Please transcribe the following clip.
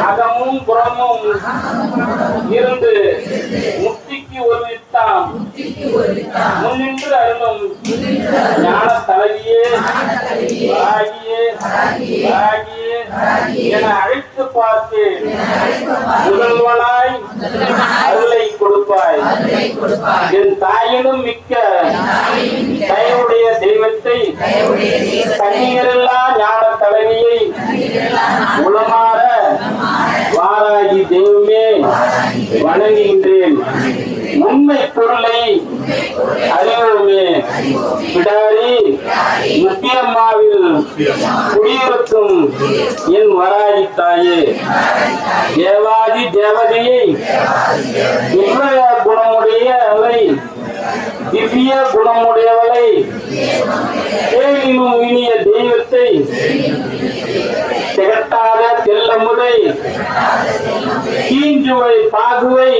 அகமும் புறமும் இருந்து முக்திக்கு ஒரு வித்தாம் முன்னின்று அருளும் ஞான தலைவியே ஆகியே என அழைத்து பார்த்தேன். முதல்வனாய் அருளை கொடுப்பாய். என் தாயினும் மிக்க தயவுடைய தெய்வத்தை கண்ணீரெல்லா ஞான தலைவியை உளமாற வாராகி தெய்வமே வணங்குகின்றேன். உண்மை பொருளை அறிவோமே. பிடாரி முத்தியம்மாவில் குடியிருக்கும் என் வராகி தாயே, தேவாதி தேவதையை திவ்ய குணமுடையவளை தேனினும் இனிய தெய்வத்தை திகட்டாத தெல்லமுதை தீஞ்சுவை பாகுவை